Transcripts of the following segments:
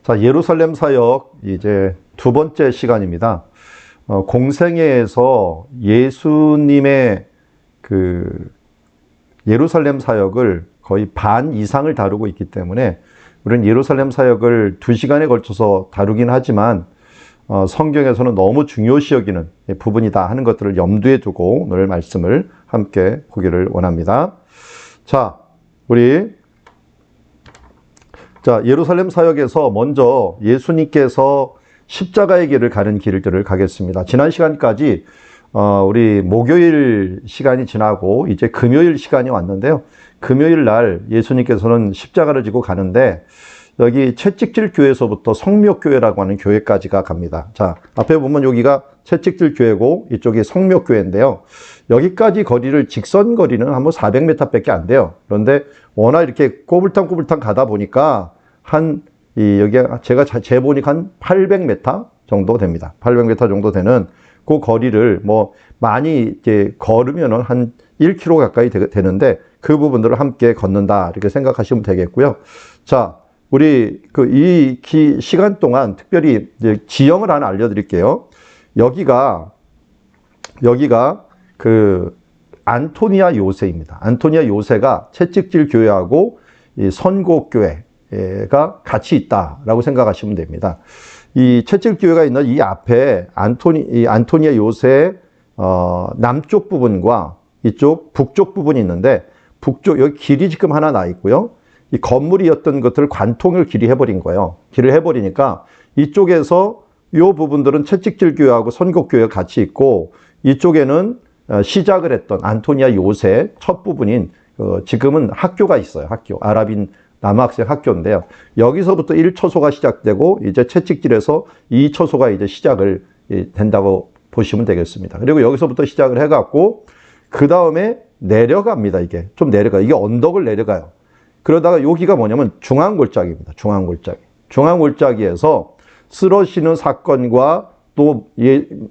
자, 예루살렘 사역 이제 두 번째 시간입니다. 공생애에서 예수님의 그 예루살렘 사역을 거의 반 이상을 다루고 있기 때문에 우리는 예루살렘 사역을 2시간에 걸쳐서 다루긴 하지만 성경에서는 너무 중요시 여기는 부분이다 하는 것들을 염두에 두고 오늘 말씀을 함께 보기를 원합니다. 자, 예루살렘 사역에서 먼저 예수님께서 십자가의 길을 가는 길들을 가겠습니다. 지난 시간까지 우리 목요일 시간이 지나고 이제 금요일 시간이 왔는데요. 금요일 날 예수님께서는 십자가를 지고 가는데 여기 채찍질 교회에서부터 성묘교회라고 하는 교회까지가 갑니다. 자, 앞에 보면 여기가 채찍질 교회고 이쪽이 성묘교회인데요. 여기까지 거리를 직선 거리는 한 400m 밖에 안 돼요. 그런데 워낙 이렇게 꼬불탕꼬불탕 가다 보니까 여기가 제가 재보니까 한 800m 정도 됩니다. 800m 정도 되는 그 거리를 많이 이렇게 걸으면은 한 1km 가까이 되는데 그 부분들을 함께 걷는다 이렇게 생각하시면 되겠고요. 자, 우리 이 시간 동안 특별히 이제 지형을 하나 알려드릴게요. 여기가 그 안토니아 요새입니다. 안토니아 요새가 채찍질 교회하고 이 선곡교회가 같이 있다라고 생각하시면 됩니다. 이 채찍질 교회가 있는 이 앞에 안토니아 요새 남쪽 부분과 이쪽 북쪽 부분이 있는데 북쪽 여기 길이 지금 하나 나 있고요. 이 건물이었던 것들을 관통을 길이 해버린 거예요. 길을 해버리니까 이쪽에서 이 부분들은 채찍질 교회하고 선곡교회가 같이 있고 이쪽에는 시작을 했던 안토니아 요새 첫 부분인 지금은 학교가 있어요. 학교. 아랍인 남학생 학교인데요. 여기서부터 1초소가 시작되고 이제 채찍질에서 2초소가 이제 시작을 된다고 보시면 되겠습니다. 그리고 여기서부터 시작을 해갖고 그 다음에 내려갑니다. 이게 좀 내려가요. 이게 언덕을 내려가요. 그러다가 여기가 뭐냐면 중앙골짜기입니다. 중앙골짜기에서 쓰러지는 사건과 또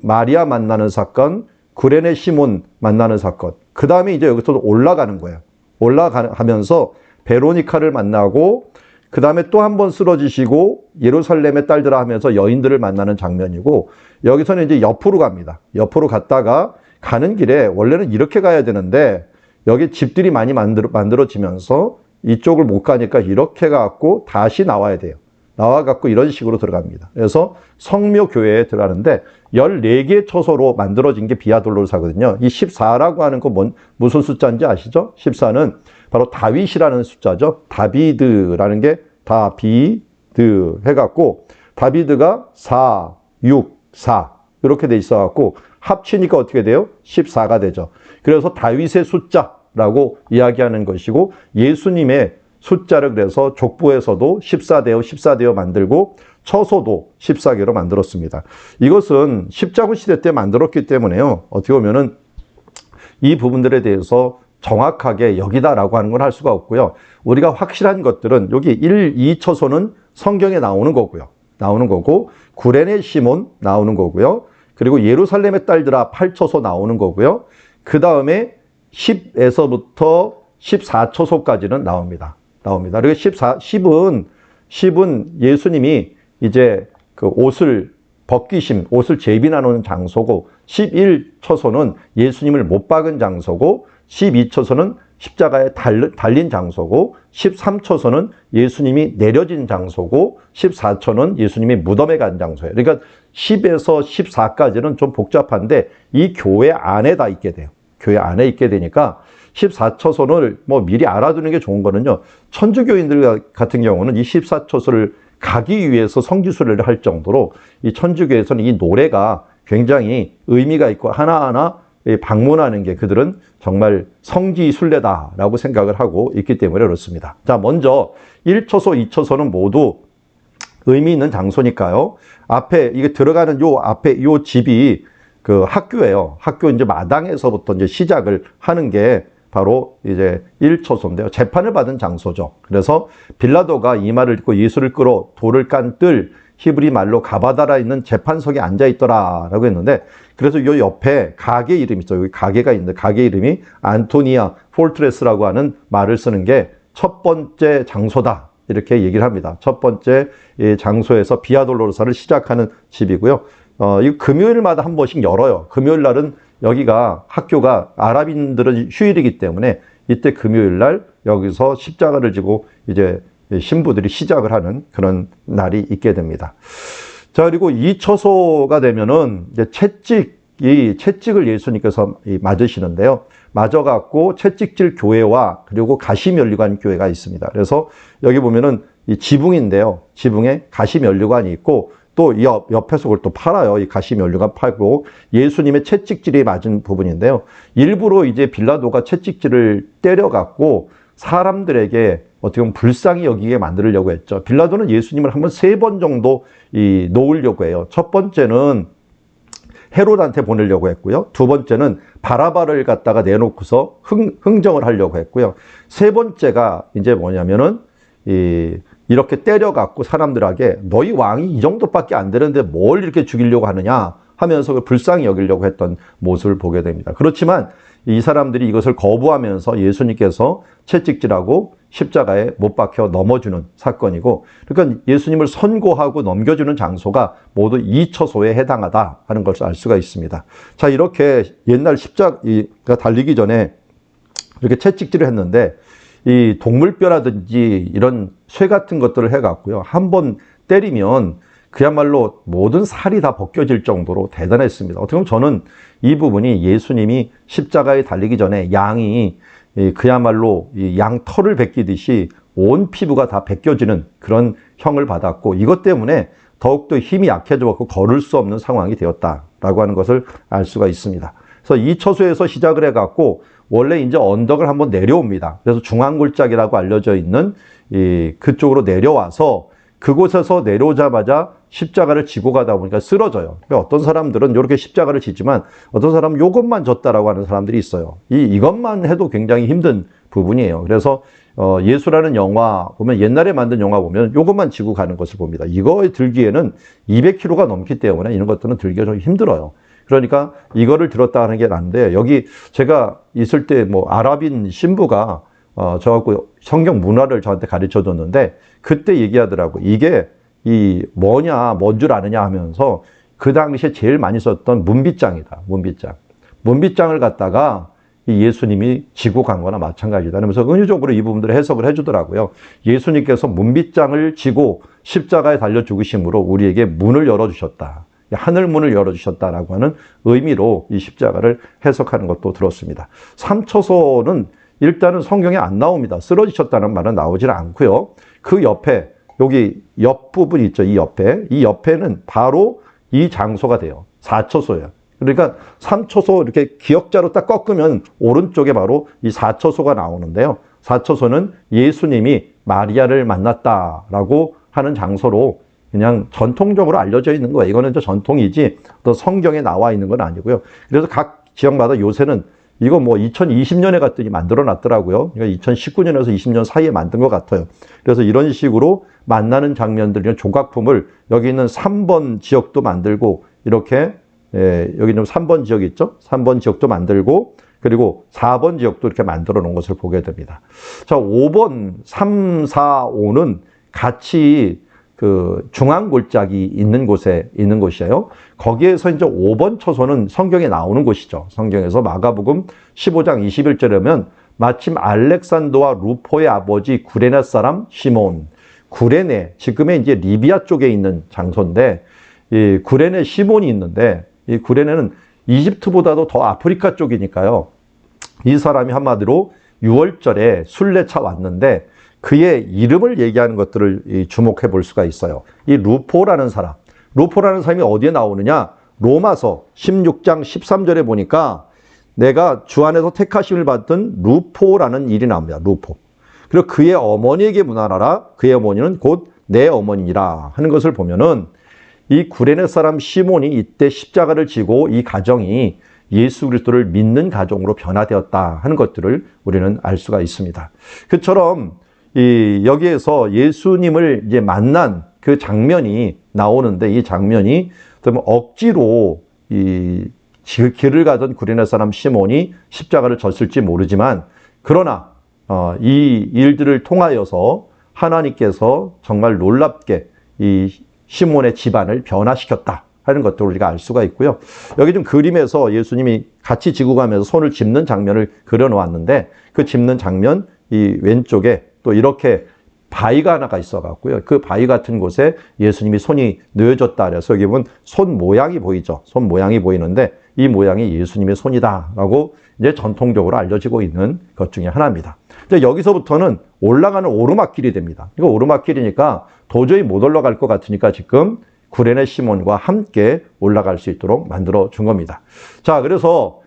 마리아 만나는 사건, 구레네 시몬 만나는 사건. 그 다음에 이제 여기서 올라가는 거예요. 올라가면서 베로니카를 만나고 그 다음에 또 한 번 쓰러지시고 예루살렘의 딸들아 하면서 여인들을 만나는 장면이고 여기서는 이제 옆으로 갑니다. 옆으로 갔다가 가는 길에 원래는 이렇게 가야 되는데 여기 집들이 많이 만들어지면서 이쪽을 못 가니까 이렇게 가고 다시 나와야 돼요. 나와갖고 이런 식으로 들어갑니다. 그래서 성묘교회에 들어가는데 14개의 초소로 만들어진 게 비아돌로사거든요. 이 14라고 하는 거 무슨 숫자인지 아시죠? 14는 바로 다윗이라는 숫자죠. 다비드라는 게 다비드 해갖고 다비드가 4, 6, 4 이렇게 돼 있어갖고 합치니까 어떻게 돼요? 14가 되죠. 그래서 다윗의 숫자라고 이야기하는 것이고 예수님의 숫자를 그래서 족보에서도 14대요 만들고 처소도 14개로 만들었습니다. 이것은 십자군 시대 때 만들었기 때문에요. 어떻게 보면은 이 부분들에 대해서 정확하게 여기다라고 하는 건 할 수가 없고요. 우리가 확실한 것들은 여기 1, 2초소는 성경에 나오는 거고 구레네 시몬 나오는 거고요. 그리고 예루살렘의 딸들아 8초소 나오는 거고요. 그 다음에 10에서부터 14초소까지는 나옵니다. 그리고 10은 예수님이 이제 그 옷을 재빈하는 장소고 11초소는 예수님을 못 박은 장소고 12초소는 십자가에 달린 장소고 13초소는 예수님이 내려진 장소고 14초는 예수님이 무덤에 간 장소예요. 그러니까 10에서 14까지는 좀 복잡한데 이 교회 안에 다 있게 돼요. 교회 안에 있게 되니까 14초선을 미리 알아두는 게 좋은 거는요. 천주교인들 같은 경우는 이 14초선을 가기 위해서 성지순례를 할 정도로 이 천주교에서는 이 노래가 굉장히 의미가 있고 하나하나 방문하는 게 그들은 정말 성지순례다라고 생각을 하고 있기 때문에 그렇습니다. 자, 먼저 1초소, 2초소는 모두 의미 있는 장소니까요. 앞에 이게 들어가는 앞에 요 집이 그 학교예요. 학교 이제 마당에서부터 이제 시작을 하는 게 바로 이제 1초소인데요. 재판을 받은 장소죠. 그래서 빌라도가 이 말을 듣고 예수를 끌어 돌을 깐 뜰 히브리 말로 가바다라 있는 재판석에 앉아 있더라라고 했는데 그래서 요 옆에 가게 이름이 있어요. 여기 가게가 있는데 가게 이름이 안토니아 폴트레스라고 하는 말을 쓰는 게 첫 번째 장소다 이렇게 얘기를 합니다. 첫 번째 장소에서 비아 돌로로사를 시작하는 집이고요. 이 금요일마다 한 번씩 열어요. 금요일 날은 여기가 학교가 아랍인들은 휴일이기 때문에 이때 금요일 날 여기서 십자가를 지고 이제 신부들이 시작을 하는 그런 날이 있게 됩니다. 자, 그리고 이 처소가 되면은 이제 채찍을 예수님께서 맞으시는데요. 맞아갖고 채찍질 교회와 그리고 가시면류관 교회가 있습니다. 그래서 여기 보면은 이 지붕인데요. 지붕에 가시면류관이 있고 또 이 옆에서 그걸 또 팔아요. 이 가시면류관 팔고 예수님의 채찍질이 맞은 부분인데요. 일부러 이제 빌라도가 채찍질을 때려갖고 사람들에게 어떻게 보면 불쌍히 여기게 만들려고 했죠. 빌라도는 예수님을 한번 3번 정도 놓으려고 해요. 첫 번째는 헤롯한테 보내려고 했고요. 두 번째는 바라바를 갖다가 내놓고서 흥정을 하려고 했고요. 세 번째가 이제 뭐냐면은 이렇게 때려갖고 사람들에게 너희 왕이 이 정도밖에 안 되는데 뭘 이렇게 죽이려고 하느냐 하면서 불쌍히 여기려고 했던 모습을 보게 됩니다. 그렇지만 이 사람들이 이것을 거부하면서 예수님께서 채찍질하고 십자가에 못 박혀 넘어주는 사건이고, 그러니까 예수님을 선고하고 넘겨주는 장소가 모두 이 처소에 해당하다 하는 것을 알 수가 있습니다. 자, 이렇게 옛날 십자가 달리기 전에 이렇게 채찍질을 했는데 이 동물뼈라든지 이런 쇠 같은 것들을 해갖고요, 한번 때리면 그야말로 모든 살이 다 벗겨질 정도로 대단했습니다. 어떻게 보면 저는 이 부분이 예수님이 십자가에 달리기 전에 양이 그야말로 양 털을 벗기듯이 온 피부가 다 벗겨지는 그런 형을 받았고, 이것 때문에 더욱더 힘이 약해져서 걸을 수 없는 상황이 되었다라고 하는 것을 알 수가 있습니다. 그래서 이 처소에서 시작을 해갖고 원래 이제 언덕을 한번 내려옵니다. 그래서 중앙골짜기라고 알려져 있는 그쪽으로 내려와서 그곳에서 내려오자마자 십자가를 지고 가다 보니까 쓰러져요. 그러니까 어떤 사람들은 이렇게 십자가를 지지만 어떤 사람은 이것만 졌다라고 하는 사람들이 있어요. 이것만 해도 굉장히 힘든 부분이에요. 그래서 예수라는 영화 보면, 옛날에 만든 영화 보면 이것만 지고 가는 것을 봅니다. 이거에 들기에는 200kg가 넘기 때문에 이런 것들은 들기가 좀 힘들어요. 그러니까 이거를 들었다 하는 게 난데, 여기 제가 있을 때 뭐 아랍인 신부가 저하고 성경 문화를 저한테 가르쳐 줬는데, 그때 얘기하더라고. 이게 뭔 줄 아느냐 하면서 그 당시에 제일 많이 썼던 문빗장이다. 문빗장을 갖다가 이 예수님이 지고 간 거나 마찬가지다. 그러면서 은유적으로 이 부분들을 해석을 해주더라고요. 예수님께서 문빗장을 지고 십자가에 달려 죽으심으로 우리에게 문을 열어주셨다. 하늘문을 열어주셨다라고 하는 의미로 이 십자가를 해석하는 것도 들었습니다. 3처소는 일단은 성경에 안 나옵니다. 쓰러지셨다는 말은 나오질 않고요. 그 옆에, 여기 옆부분 있죠. 이 옆에는 바로 이 장소가 돼요. 4처소예요. 그러니까 3처소 이렇게 기역자로 딱 꺾으면 오른쪽에 바로 이 4처소가 나오는데요. 4처소는 예수님이 마리아를 만났다라고 하는 장소로 그냥 전통적으로 알려져 있는 거예요. 이거는 전통이지 또 성경에 나와 있는 건 아니고요. 그래서 각 지역마다 요새는 이거 뭐 2020년에 갔더니 만들어 놨더라고요. 그러니까 2019년에서 20년 사이에 만든 것 같아요. 그래서 이런 식으로 만나는 장면들, 조각품을 여기 있는 3번 지역도 만들고, 이렇게 여기 있는 3번 지역 있죠? 3번 지역도 만들고, 그리고 4번 지역도 이렇게 만들어 놓은 것을 보게 됩니다. 자, 5번, 3, 4, 5는 같이 그 중앙골짜기 있는 곳에 있는 곳이에요. 거기에서 이제 5번 처소는 성경에 나오는 곳이죠. 성경에서 마가복음 15장 21절에면 마침 알렉산더와 루포의 아버지 구레네 사람 시몬, 구레네, 지금의 이제 리비아 쪽에 있는 장소인데, 이 구레네 시몬이 있는데, 이 구레네는 이집트보다도 더 아프리카 쪽이니까요. 이 사람이 한마디로 6월절에 순례차 왔는데 그의 이름을 얘기하는 것들을 주목해 볼 수가 있어요. 이 루포라는 사람이 어디에 나오느냐? 로마서 16장 13절에 보니까 내가 주 안에서 택하심을 받은 루포라는 일이 나옵니다. 루포. 그리고 그의 어머니에게 문안하라. 그의 어머니는 곧 내 어머니라 하는 것을 보면은 이 구레네 사람 시몬이 이때 십자가를 지고 이 가정이 예수 그리스도를 믿는 가정으로 변화되었다 하는 것들을 우리는 알 수가 있습니다. 그처럼 여기에서 예수님을 이제 만난 그 장면이 나오는데, 이 장면이 억지로 길을 가던 구레네 사람 시몬이 십자가를 졌을지 모르지만, 그러나 이 일들을 통하여서 하나님께서 정말 놀랍게 이 시몬의 집안을 변화시켰다 하는 것들을 우리가 알 수가 있고요. 여기 좀 그림에서 예수님이 같이 지고 가면서 손을 짚는 장면을 그려 놓았는데, 그 짚는 장면, 이 왼쪽에 또 이렇게 바위가 하나가 있어 갖고요. 그 바위 같은 곳에 예수님이 손이 놓여졌다 그래서 여기 보면 손 모양이 보이죠. 손 모양이 보이는데 이 모양이 예수님의 손이다라고 이제 전통적으로 알려지고 있는 것 중에 하나입니다. 이제 여기서부터는 올라가는 오르막길이 됩니다. 이거 오르막길이니까 도저히 못 올라갈 것 같으니까 지금 구레네 시몬과 함께 올라갈 수 있도록 만들어 준 겁니다. 자, 그래서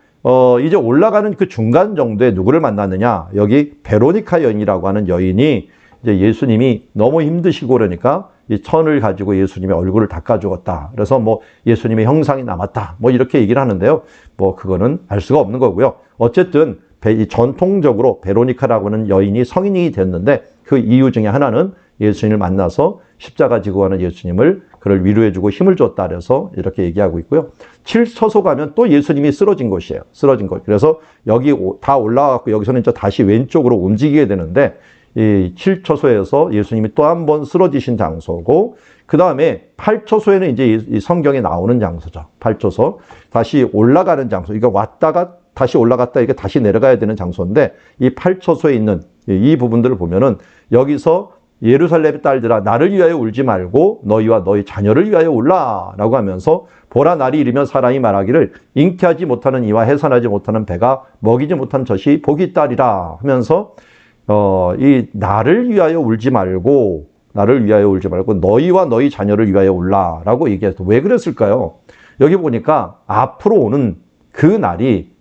이제 올라가는 그 중간 정도에 누구를 만났느냐? 여기 베로니카 여인이라고 하는 여인이 이제 예수님이 너무 힘드시고 그러니까 이 천을 가지고 예수님의 얼굴을 닦아 주었다. 그래서 뭐 예수님의 형상이 남았다. 뭐 이렇게 얘기를 하는데요. 뭐 그거는 알 수가 없는 거고요. 어쨌든 전통적으로 베로니카라고 하는 여인이 성인이 됐는데 그 이유 중에 하나는 예수님을 만나서 십자가 지고 가는 예수님을 그를 위로해주고 힘을 줬다 그래서 이렇게 얘기하고 있고요. 7처소 가면 또 예수님이 쓰러진 곳이에요. 쓰러진 곳. 그래서 여기 다 올라가고 여기서는 다시 왼쪽으로 움직이게 되는데 이 7처소에서 예수님이 또 한 번 쓰러지신 장소고, 그 다음에 8처소에는 이제 이 성경에 나오는 장소죠. 8처소. 다시 올라가는 장소. 그러니까 왔다가 다시 올라갔다 이렇게 다시 내려가야 되는 장소인데, 이 8처소에 있는 이 부분들을 보면은 여기서 예루살렘의 딸들아 나를 위하여 울지 말고 너희와 너희 자녀를 위하여 울라라고 하면서, 보라 날이 이르면 사람이 말하기를 잉태하지 못하는 이와 해산하지 못하는 배가 먹이지 못한 젖이 복이 있다리라 하면서 이 나를 위하여 울지 말고 너희와 너희 자녀를 위하여 울라라고 얘기해서 왜 그랬을까요? 여기 보니까 앞으로 오는 그 날이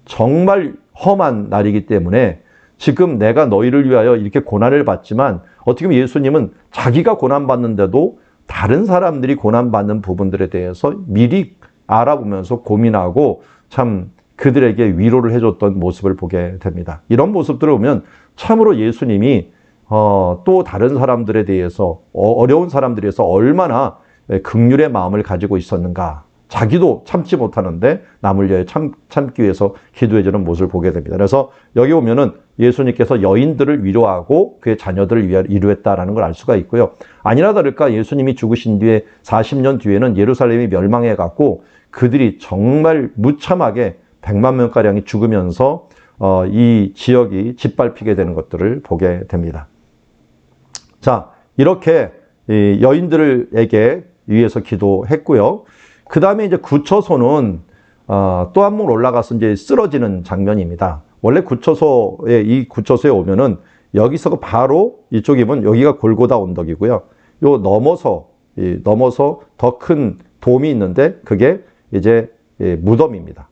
정말 험한 날이기 때문에 지금 내가 너희를 위하여 이렇게 고난을 받지만 어떻게 보면 예수님은 자기가 고난받는데도 다른 사람들이 고난받는 부분들에 대해서 미리 알아보면서 고민하고 참 그들에게 위로를 해줬던 모습을 보게 됩니다. 이런 모습들을 보면 참으로 예수님이 또 다른 사람들에 대해서 어려운 사람들에 대해서 얼마나 긍휼의 마음을 가지고 있었는가. 자기도 참지 못하는데 남을 위해 참기 위해서 기도해주는 모습을 보게 됩니다. 그래서 여기 보면은 예수님께서 여인들을 위로하고 그의 자녀들을 위로했다라는 걸 알 수가 있고요. 아니나 다를까 예수님이 죽으신 뒤에 40년 뒤에는 예루살렘이 멸망해 갖고 그들이 정말 무참하게 100만 명가량이 죽으면서 이 지역이 짓밟히게 되는 것들을 보게 됩니다. 자, 이렇게 여인들에게 위해서 기도했고요. 그 다음에 이제 9처소는 또 한 번 올라가서 이제 쓰러지는 장면입니다. 원래 9처소에, 이 9처소에 오면은 여기서 바로 이쪽이면 여기가 골고다 언덕이고요. 요 넘어서 더 큰 돔이 있는데 그게 이제 무덤입니다.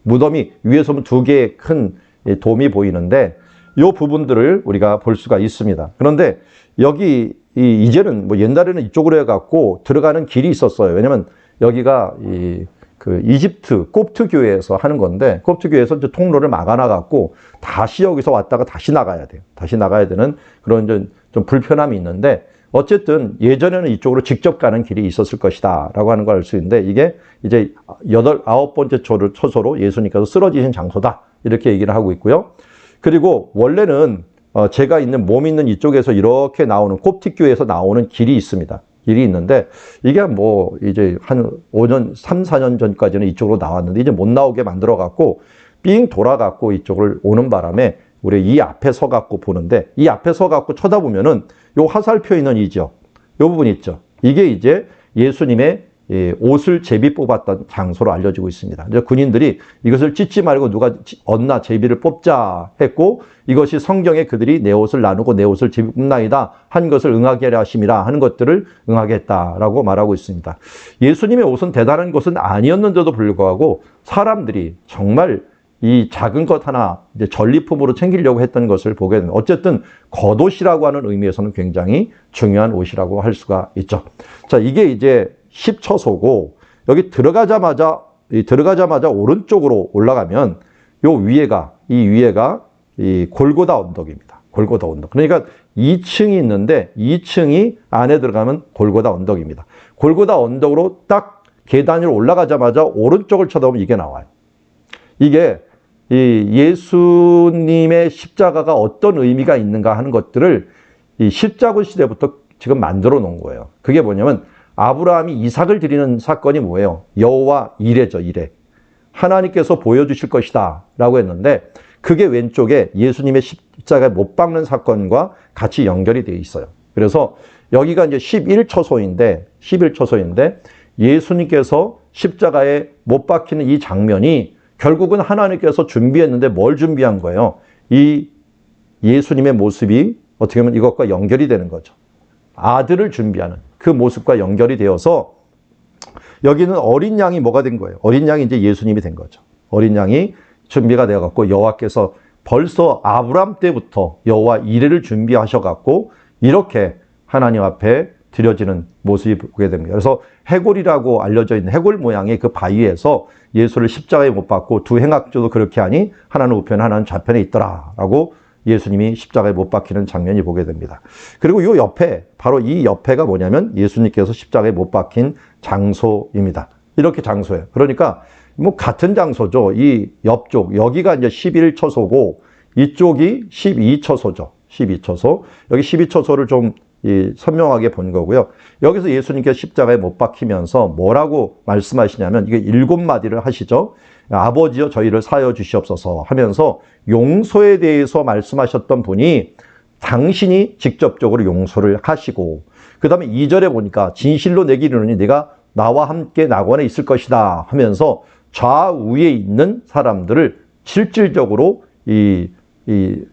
무덤이 위에서 보면 두 개의 큰 돔이 보이는데 요 부분들을 우리가 볼 수가 있습니다. 그런데 여기 이제는 뭐 옛날에는 이쪽으로 해갖고 들어가는 길이 있었어요. 왜냐면 여기가 그 이집트 콥트 교회에서 하는 건데 콥트 교회에서 이제 통로를 막아놔갖고 다시 여기서 왔다가 다시 나가야 돼요. 다시 나가야 되는 그런 좀 불편함이 있는데 어쨌든 예전에는 이쪽으로 직접 가는 길이 있었을 것이다 라고 하는 걸 알 수 있는데 이게 이제 9번째 처소로 예수님께서 쓰러지신 장소다 이렇게 얘기를 하고 있고요. 그리고 원래는 제가 있는 몸 있는 이쪽에서 이렇게 나오는 콥틱 교회에서 나오는 길이 있습니다. 길이 있는데 이게 뭐 이제 한 5년, 3, 4년 전까지는 이쪽으로 나왔는데 이제 못 나오게 만들어 갖고 삥 돌아 갖고 이쪽을 오는 바람에 우리 이 앞에 서 갖고 보는데 이 앞에 서 갖고 쳐다보면은 요 화살표 있는 이죠. 요 부분 있죠. 이게 이제 예수님의 옷을 제비 뽑았던 장소로 알려지고 있습니다. 이제 군인들이 이것을 찢지 말고 누가 얻나 제비를 뽑자 했고 이것이 성경에 그들이 내 옷을 나누고 내 옷을 제비 뽑나이다 한 것을 응하게 하려 하심이라 하는 것들을 응하게 했다라고 말하고 있습니다. 예수님의 옷은 대단한 것은 아니었는데도 불구하고 사람들이 정말 이 작은 것 하나 이제 전리품으로 챙기려고 했던 것을 보게 됩니다. 어쨌든 겉옷이라고 하는 의미에서는 굉장히 중요한 옷이라고 할 수가 있죠. 자, 이게 이제 10처소고 여기 들어가자마자 오른쪽으로 올라가면 이 위에가 이 골고다 언덕입니다. 골고다 언덕. 그러니까 2층이 있는데 2층이 안에 들어가면 골고다 언덕입니다. 골고다 언덕으로 딱 계단 위로 올라가자마자 오른쪽을 쳐다보면 이게 나와요. 이게 이 예수님의 십자가가 어떤 의미가 있는가 하는 것들을 이 십자군 시대부터 지금 만들어 놓은 거예요. 그게 뭐냐면 아브라함이 이삭을 드리는 사건이 뭐예요? 여호와 이레죠, 이레. 하나님께서 보여주실 것이다 라고 했는데 그게 왼쪽에 예수님의 십자가에 못 박는 사건과 같이 연결이 되어 있어요. 그래서 여기가 이제 11초소인데 예수님께서 십자가에 못 박히는 이 장면이 결국은 하나님께서 준비했는데 뭘 준비한 거예요? 이 예수님의 모습이 어떻게 보면 이것과 연결이 되는 거죠. 아들을 준비하는 그 모습과 연결이 되어서 여기는 어린 양이 뭐가 된 거예요? 어린 양이 이제 예수님이 된 거죠. 어린 양이 준비가 되어갖고 여호와께서 벌써 아브라함 때부터 여호와 이레를 준비하셔갖고 이렇게 하나님 앞에 드려지는 모습이 보게 됩니다. 그래서 해골이라고 알려져 있는 해골 모양의 그 바위에서 예수를 십자가에 못 박고 두 행악조도 그렇게 하니 하나는 우편에 하나는 좌편에 있더라라고 예수님이 십자가에 못 박히는 장면이 보게 됩니다. 그리고 이 옆에 바로 이 옆에가 뭐냐면 예수님께서 십자가에 못 박힌 장소입니다. 이렇게 장소예요. 그러니까 뭐 같은 장소죠. 이 옆쪽 여기가 이제 11초소고 이쪽이 12초소죠. 12초소. 여기 12초소를 좀 선명하게 본 거고요. 여기서 예수님께서 십자가에 못 박히면서 뭐라고 말씀하시냐면 이게 7마디를 하시죠. 아버지여 저희를 사하여 주시옵소서 하면서 용서에 대해서 말씀하셨던 분이 당신이 직접적으로 용서를 하시고 그 다음에 2절에 보니까 진실로 내게 이르노니 네가 나와 함께 낙원에 있을 것이다 하면서 좌우에 있는 사람들을 실질적으로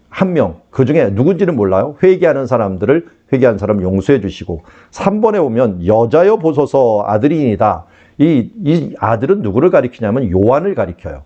한 명, 그 중에 누군지는 몰라요. 회개하는 사람들을 회개한 사람 용서해 주시고 3번에 보면 여자여 보소서 아들이니다. 이 아들은 누구를 가리키냐면 요한을 가리켜요.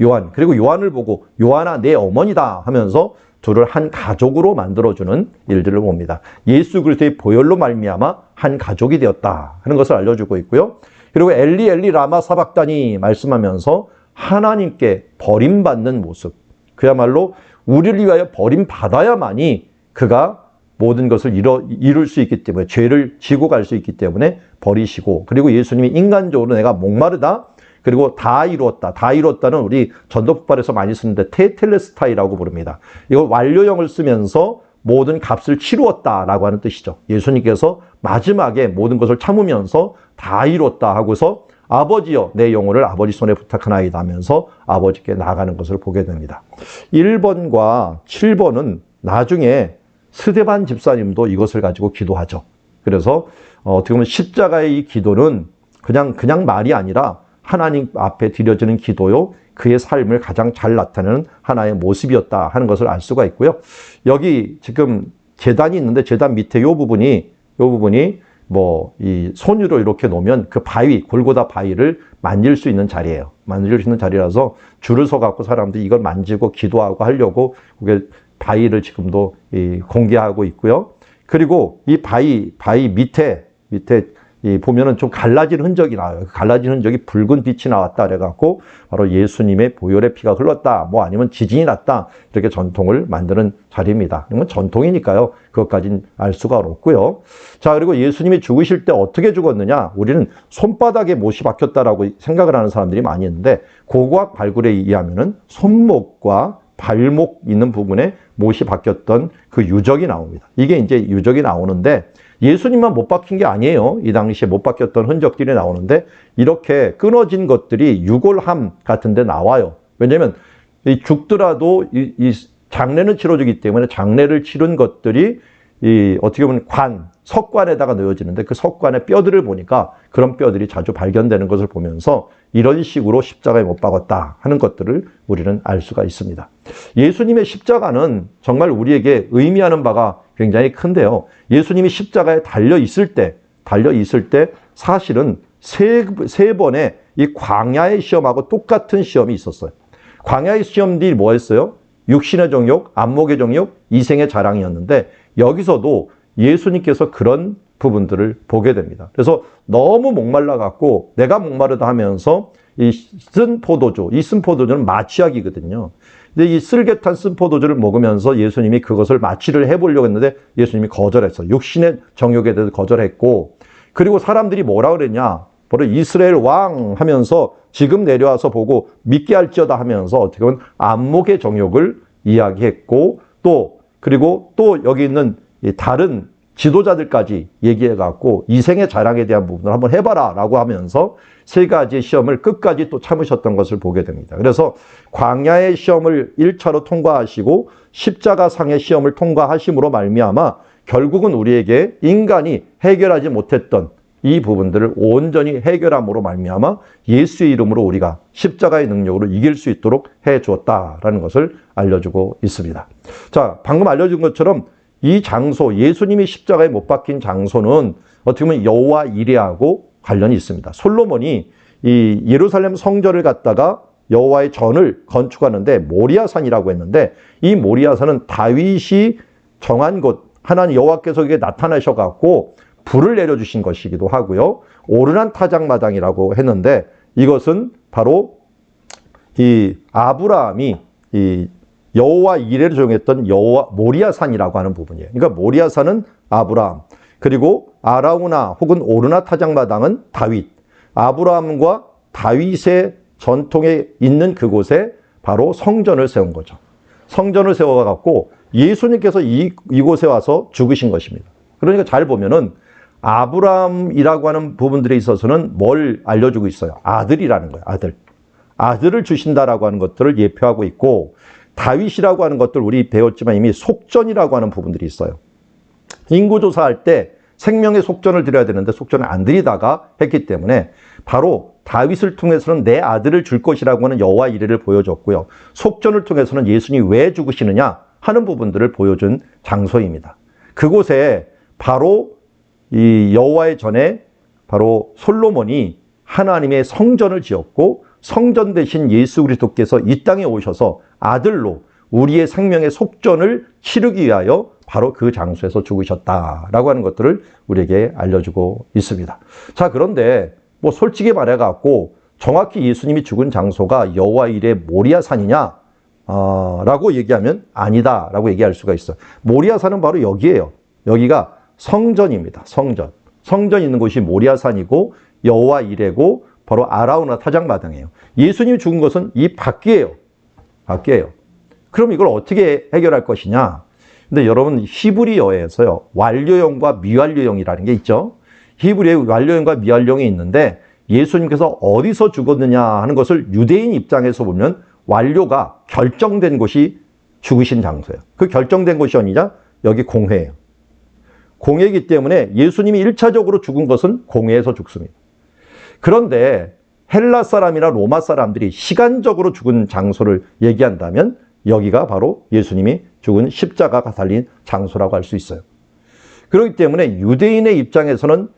요한. 그리고 요한을 보고 요한아 내 어머니다 하면서 둘을 한 가족으로 만들어주는 일들을 봅니다. 예수 그리스도의 보혈로 말미암아 한 가족이 되었다 하는 것을 알려주고 있고요. 그리고 엘리 엘리 라마 사박다니 말씀하면서 하나님께 버림받는 모습. 그야말로 우리를 위하여 버림받아야만이 그가 모든 것을 이룰 수 있기 때문에 죄를 지고 갈 수 있기 때문에 버리시고 그리고 예수님이 인간적으로 내가 목마르다 그리고 다 이루었다. 다 이루었다는 우리 전도폭발에서 많이 쓰는데 테텔레스타이라고 부릅니다. 이걸 완료형을 쓰면서 모든 값을 치루었다라고 하는 뜻이죠. 예수님께서 마지막에 모든 것을 참으면서 다 이뤘다 하고서 아버지여 내 영혼을 아버지 손에 부탁하나이다 하면서 아버지께 나아가는 것을 보게 됩니다. 1번과 7번은 나중에 스데반 집사님도 이것을 가지고 기도하죠. 그래서 어떻게 보면 십자가의 이 기도는 그냥 말이 아니라 하나님 앞에 드려지는 기도요. 그의 삶을 가장 잘 나타내는 하나의 모습이었다 하는 것을 알 수가 있고요. 여기 지금 제단이 있는데 제단 밑에 요 부분이 뭐 이 손으로 이렇게 놓으면 그 바위, 골고다 바위를 만질 수 있는 자리예요. 만질 수 있는 자리라서 줄을 서 갖고 사람들이 이걸 만지고 기도하고 하려고 그게 바위를 지금도 공개하고 있고요. 그리고 이 바위 밑에 보면은 좀 갈라진 흔적이 나와요. 갈라진 흔적이 붉은 빛이 나왔다 그래갖고 바로 예수님의 보혈의 피가 흘렀다. 뭐 아니면 지진이 났다. 이렇게 전통을 만드는 자리입니다. 이건 전통이니까요. 그것까지는 알 수가 없고요. 자, 그리고 예수님이 죽으실 때 어떻게 죽었느냐? 우리는 손바닥에 못이 박혔다라고 생각을 하는 사람들이 많이 있는데 고고학 발굴에 의하면은 손목과 발목 있는 부분에 못이 박혔던 그 유적이 나옵니다. 이게 이제 유적이 나오는데 예수님만 못 박힌 게 아니에요. 이 당시에 못 박혔던 흔적들이 나오는데 이렇게 끊어진 것들이 유골함 같은 데 나와요. 왜냐하면 죽더라도 이 장례는 치러지기 때문에 장례를 치른 것들이 어떻게 보면 석관에다가 놓여지는데 그 석관의 뼈들을 보니까 그런 뼈들이 자주 발견되는 것을 보면서 이런 식으로 십자가에 못 박았다 하는 것들을 우리는 알 수가 있습니다. 예수님의 십자가는 정말 우리에게 의미하는 바가 굉장히 큰데요. 예수님이 십자가에 달려 있을 때 사실은 세 번의 이 광야의 시험하고 똑같은 시험이 있었어요. 광야의 시험들이 뭐였어요? 육신의 정욕, 안목의 정욕, 이생의 자랑이었는데 여기서도 예수님께서 그런 부분들을 보게 됩니다. 그래서 너무 목말라 갖고 내가 목마르다 하면서 이 쓴 포도주는 마취약이거든요. 근데 이 쓸개탄 쓴 포도주를 먹으면서 예수님이 그것을 마취를 해보려고 했는데 예수님이 거절했어요. 육신의 정욕에 대해서 거절했고 그리고 사람들이 뭐라 그랬냐? 바로 이스라엘 왕 하면서 지금 내려와서 보고 믿게 할지어다 하면서 어떻게 보면 안목의 정욕을 이야기했고 그리고 또 여기 있는 다른 지도자들까지 얘기해갖고 이생의 자랑에 대한 부분을 한번 해봐라 라고 하면서 세 가지의 시험을 끝까지 또 참으셨던 것을 보게 됩니다. 그래서 광야의 시험을 1차로 통과하시고 십자가상의 시험을 통과하심으로 말미암아 결국은 우리에게 인간이 해결하지 못했던 이 부분들을 온전히 해결함으로 말미암아 예수의 이름으로 우리가 십자가의 능력으로 이길 수 있도록 해주었다라는 것을 알려주고 있습니다. 자, 방금 알려준 것처럼 이 장소, 예수님이 십자가에 못 박힌 장소는 어떻게 보면 여호와 이레하고 관련이 있습니다. 솔로몬이 이 예루살렘 성전을 갖다가 여호와의 전을 건축하는데 모리아산이라고 했는데 이 모리아산은 다윗이 정한 곳, 하나님 여호와께서 그게 나타나셔갖고 불을 내려주신 것이기도 하고요. 오르난 타작마당이라고 했는데 이것은 바로 이 아브라함이 이 여호와 이레를 정했던 여호와 모리아산이라고 하는 부분이에요. 그러니까 모리아산은 아브라함, 그리고 아라우나 혹은 오르나 타작마당은 다윗. 아브라함과 다윗의 전통에 있는 그곳에 바로 성전을 세운 거죠. 성전을 세워갖고 예수님께서 이곳에 와서 죽으신 것입니다. 그러니까 잘 보면은 아브라함이라고 하는 부분들에 있어서는 뭘 알려주고 있어요? 아들이라는 거예요. 아들. 아들을 주신다라고 하는 것들을 예표하고 있고, 다윗이라고 하는 것들 우리 배웠지만 이미 속전이라고 하는 부분들이 있어요. 인구조사할 때 생명의 속전을 드려야 되는데 속전을 안 드리다가 했기 때문에 바로 다윗을 통해서는 내 아들을 줄 것이라고 하는 여호와 이레를 보여줬고요. 속전을 통해서는 예수님이 왜 죽으시느냐 하는 부분들을 보여준 장소입니다. 그곳에 바로 이 여호와의 전에 바로 솔로몬이 하나님의 성전을 지었고, 성전 대신 예수 그리스도께서 이 땅에 오셔서 아들로 우리의 생명의 속전을 치르기 위하여 바로 그 장소에서 죽으셨다라고 하는 것들을 우리에게 알려주고 있습니다. 자, 그런데 뭐 솔직히 말해갖고 정확히 예수님이 죽은 장소가 여호와 이레 모리아산이냐 라고 얘기하면 아니다 라고 얘기할 수가 있어요. 모리아산은 바로 여기예요. 여기가 성전입니다. 성전. 성전 있는 곳이 모리아산이고 여호와 이레고 바로 아라우나 타작마당이에요. 예수님이 죽은 것은 이 밖이에요. 밖이에요. 그럼 이걸 어떻게 해결할 것이냐? 근데 여러분 히브리어에서요, 완료형과 미완료형이라는 게 있죠. 히브리어에 완료형과 미완료형이 있는데 예수님께서 어디서 죽었느냐 하는 것을 유대인 입장에서 보면 완료가 결정된 곳이 죽으신 장소예요. 그 결정된 곳이 어디냐? 여기 공회예요. 공회이기 때문에 예수님이 1차적으로 죽은 것은 공회에서 죽습니다. 그런데 헬라 사람이나 로마 사람들이 시간적으로 죽은 장소를 얘기한다면 여기가 바로 예수님이 죽은 십자가가 달린 장소라고 할 수 있어요. 그렇기 때문에 유대인의 입장에서는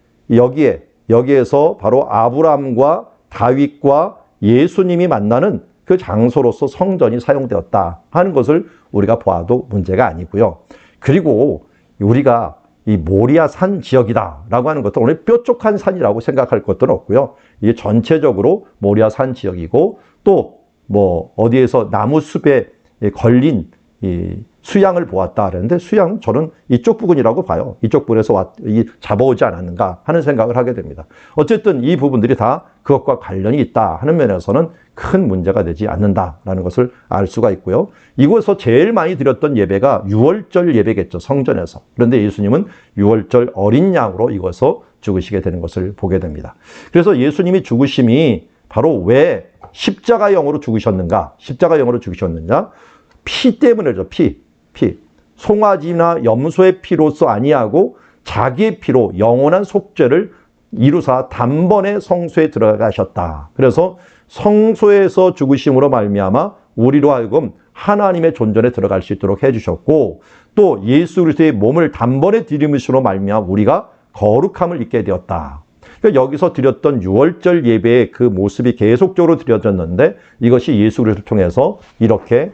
여기에서 바로 아브라함과 다윗과 예수님이 만나는 그 장소로서 성전이 사용되었다 하는 것을 우리가 보아도 문제가 아니고요. 그리고 우리가 이 모리아산 지역이다라고 하는 것도 오늘 뾰족한 산이라고 생각할 것들은 없고요. 이게 전체적으로 모리아산 지역이고, 또 뭐 어디에서 나무숲에 걸린 이 수양을 보았다 그랬는데, 수양 저는 이쪽 부근이라고 봐요. 이쪽 부근에서 잡아오지 않았는가 하는 생각을 하게 됩니다. 어쨌든 이 부분들이 다 그것과 관련이 있다 하는 면에서는 큰 문제가 되지 않는다라는 것을 알 수가 있고요. 이곳에서 제일 많이 드렸던 예배가 유월절 예배겠죠, 성전에서. 그런데 예수님은 유월절 어린 양으로 이곳에서 죽으시게 되는 것을 보게 됩니다. 그래서 예수님이 죽으심이 바로 왜 십자가형으로 죽으셨는가? 십자가형으로 죽으셨느냐? 피 때문에죠. 피. 송아지나 염소의 피로서 아니하고 자기의 피로 영원한 속죄를 이루사 단번에 성소에 들어가셨다. 그래서 성소에서 죽으심으로 말미암아 우리로 하여금 하나님의 존전에 들어갈 수 있도록 해주셨고, 또 예수 그리스도의 몸을 단번에 들이미심으로 말미암아 우리가 거룩함을 입게 되었다. 그러니까 여기서 드렸던 유월절 예배의 그 모습이 계속적으로 드려졌는데 이것이 예수 그리스도를 통해서 이렇게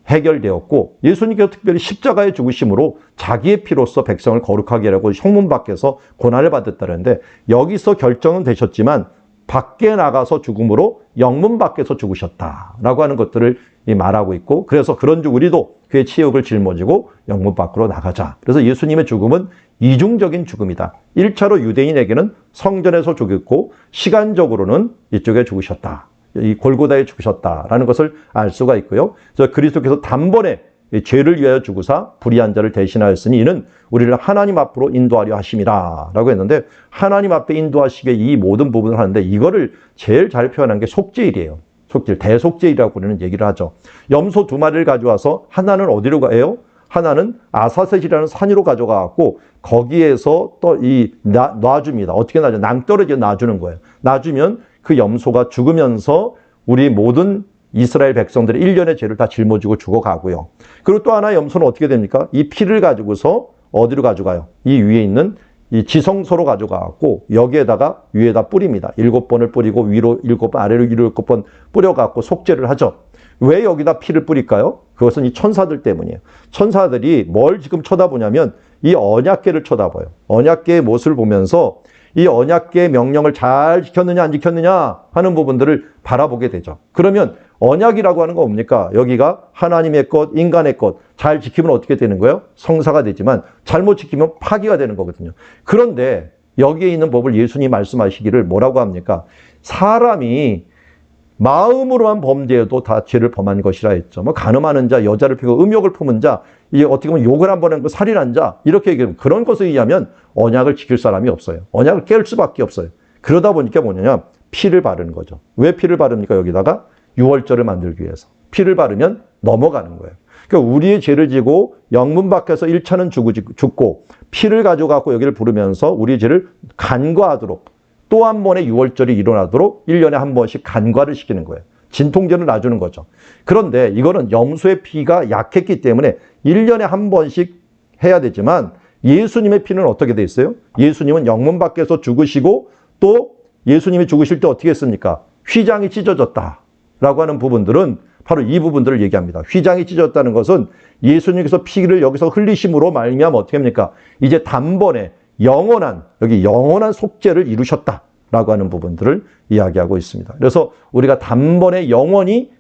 해결되었고, 예수님께서 특별히 십자가에 죽으심으로 자기의 피로써 백성을 거룩하게 하려고 형문 밖에서 고난을 받았다는데, 여기서 결정은 되셨지만 밖에 나가서 죽음으로 영문 밖에서 죽으셨다라고 하는 것들을 말하고 있고, 그래서 그런즉 우리도 그의 치욕을 짊어지고 영문 밖으로 나가자. 그래서 예수님의 죽음은 이중적인 죽음이다. 1차로 유대인에게는 성전에서 죽였고, 시간적으로는 이쪽에 죽으셨다. 이 골고다에 죽으셨다라는 것을 알 수가 있고요. 그래서 그리스도께서 단번에 죄를 위하여 죽으사 불의한 자를 대신하였으니 이는 우리를 하나님 앞으로 인도하려 하심이라 라고 했는데, 하나님 앞에 인도하시기에 이 모든 부분을 하는데, 이거를 제일 잘 표현한 게 속죄일이에요. 속죄일, 대속죄일이라고 우리는 얘기를 하죠. 염소 2마리를 가져와서 하나는 어디로 가요? 하나는 아사셋이라는 산 위로 가져가갖고 거기에서 또 놔줍니다. 어떻게 놔줘? 낭떠러지에 놔주는 거예요. 놔주면 그 염소가 죽으면서 우리 모든 이스라엘 백성들의 1년의 죄를 다 짊어지고 죽어가고요. 그리고 또 하나 염소는 어떻게 됩니까? 이 피를 가지고서 어디로 가져가요? 이 위에 있는 이 지성소로 가져가갖고 여기에다가 위에다 뿌립니다. 7번을 뿌리고 위로 7번, 아래로 7번 뿌려갖고 속죄를 하죠. 왜 여기다 피를 뿌릴까요? 그것은 이 천사들 때문이에요. 천사들이 뭘 지금 쳐다보냐면 이 언약궤를 쳐다봐요. 언약궤의 모습을 보면서 이 언약궤의 명령을 잘 지켰느냐 안 지켰느냐 하는 부분들을 바라보게 되죠. 그러면 언약이라고 하는 건 뭡니까? 여기가 하나님의 것, 인간의 것, 잘 지키면 어떻게 되는 거예요? 성사가 되지만 잘못 지키면 파기가 되는 거거든요. 그런데 여기에 있는 법을 예수님이 말씀하시기를 뭐라고 합니까? 사람이 마음으로만 범죄해도 다 죄를 범한 것이라 했죠. 뭐 간음하는 자, 여자를 피고 음욕을 품은 자, 이게 어떻게 보면 욕을 한 번 한 거 살인한 자, 이렇게 얘기하면 그런 것에 의하면 언약을 지킬 사람이 없어요. 언약을 깰 수밖에 없어요. 그러다 보니까 뭐냐면 피를 바르는 거죠. 왜 피를 바릅니까? 여기다가 유월절을 만들기 위해서. 피를 바르면 넘어가는 거예요. 그러니까 우리의 죄를 지고 영문 밖에서 1차는 죽고 피를 가져가고 여기를 부르면서 우리의 죄를 간과하도록, 또 한 번의 유월절이 일어나도록 1년에 한 번씩 간과를 시키는 거예요. 진통제를 놔주는 거죠. 그런데 이거는 염소의 피가 약했기 때문에 1년에 한 번씩 해야 되지만 예수님의 피는 어떻게 돼 있어요? 예수님은 영문 밖에서 죽으시고 또 예수님이 죽으실 때 어떻게 했습니까? 휘장이 찢어졌다라고 하는 부분들은 바로 이 부분들을 얘기합니다. 휘장이 찢어졌다는 것은 예수님께서 피를 여기서 흘리심으로 말미암아 어떻게 합니까? 이제 단번에 영원한, 여기 영원한 속죄를 이루셨다라고 하는 부분들을 이야기하고 있습니다. 그래서 우리가 단번에 영원히